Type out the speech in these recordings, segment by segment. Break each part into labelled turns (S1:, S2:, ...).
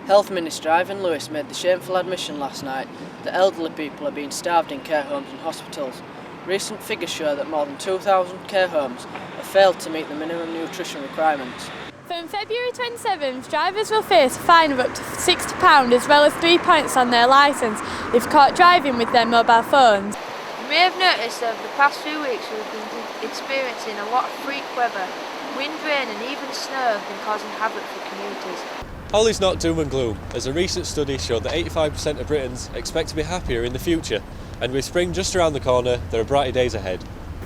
S1: Health Minister Ivan Lewis made the shameful admission last night that elderly people are being starved in care homes and hospitals. Recent figures show that more than 2,000 care homes have failed to meet the minimum nutrition requirements.
S2: From February 27th, drivers will face a fine of up to £60 as well as 3 points on their licence if caught driving with their mobile phones.
S3: You may have noticed over the past few weeks we've been experiencing a lot of freak weather. Wind, rain and even snow have been causing havoc for commuters.
S4: All is not doom and gloom, as a recent study showed that 85% of Britons expect to be happier in the future, and with spring just around the corner, there are brighter days ahead.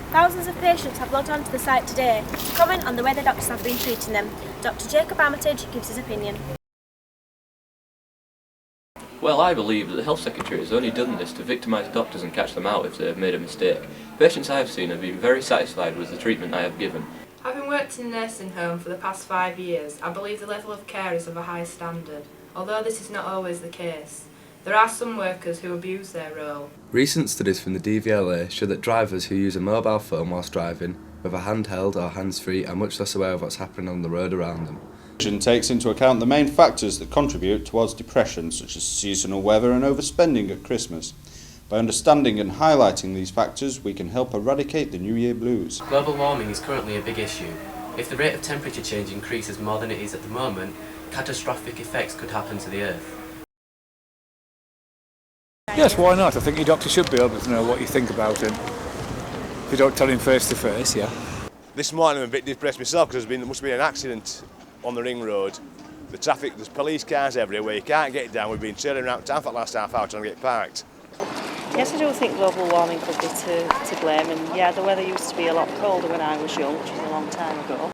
S5: Thousands of patients have logged onto the site today to comment on the way the doctors have been treating them. Dr Jacob Armitage gives his opinion.
S6: Well, I believe that the Health Secretary has only done this to victimise doctors and catch them out if they have made a mistake. Patients I have seen have been very satisfied with the treatment I have given.
S7: Having worked in a nursing home for the past 5 years, I believe the level of care is of a high standard, although this is not always the case. There are some workers who abuse their role.
S8: Recent studies from the DVLA show that drivers who use a mobile phone whilst driving, whether handheld or hands-free, are much less aware of what's happening on the road around them.
S9: It takes into account the main factors that contribute towards depression, such as seasonal weather and overspending at Christmas. By understanding and highlighting these factors, we can help eradicate the New Year blues.
S10: Global warming is currently a big issue. If the rate of temperature change increases more than it is at the moment, catastrophic effects could happen to the Earth.
S11: Yes, why not? I think your doctor should be able to know what you think about him. If you don't tell him face to face, yeah.
S12: This morning I'm a bit depressed myself because there must have been an accident on the ring road. The traffic, there's police cars everywhere, you can't get down. We've been turning around town for the last half hour trying to get parked.
S13: Yes, I do think global warming could be to blame, and yeah, the weather used to be a lot colder when I was young, which was a long time ago.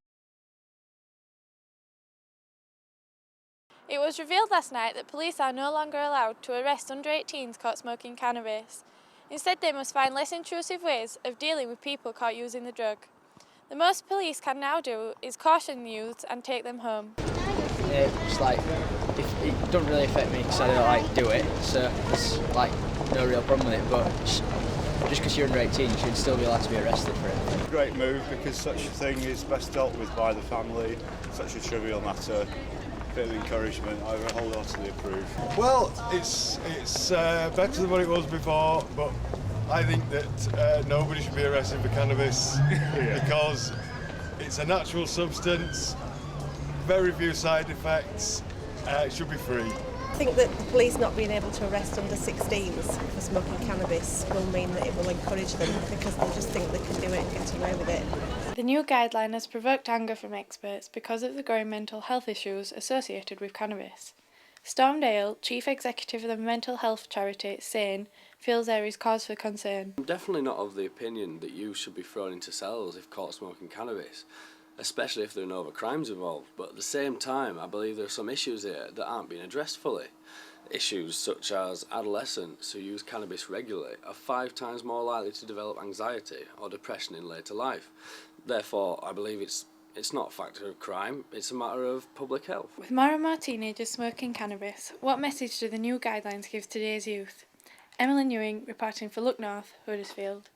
S2: It was revealed last night that police are no longer allowed to arrest under 18s caught smoking cannabis. Instead, they must find less intrusive ways of dealing with people caught using the drug. The most police can now do is caution the youths and take them home.
S1: It's like, if it doesn't really affect me because I don't do it, so it's like no real problem with it, but just because you're under 18 you should still be allowed to be arrested for it.
S14: Great move, because such a thing is best dealt with by the family, such a trivial matter. Bit of encouragement, I wholeheartedly approve.
S15: Well, it's better than what it was before, but I think that nobody should be arrested for cannabis because it's a natural substance, very few side effects, it should be free.
S16: I think that the police not being able to arrest under 16s for smoking cannabis will mean that it will encourage them because they'll just think they can do it and get away with it.
S2: The new guideline has provoked anger from experts because of the growing mental health issues associated with cannabis. Storm Dale, Chief Executive of the mental health charity SANE, feels there is cause for concern.
S17: I'm definitely not of the opinion that youth should be thrown into cells if caught smoking cannabis, especially if there are no other crimes involved, but at the same time I believe there are some issues here that aren't being addressed fully. Issues such as adolescents who use cannabis regularly are 5 times more likely to develop anxiety or depression in later life. Therefore, I believe it's not a factor of crime, it's a matter of public health.
S2: With more and more teenagers smoking cannabis, what message do the new guidelines give today's youth? Emily Ewing, reporting for Look North, Huddersfield.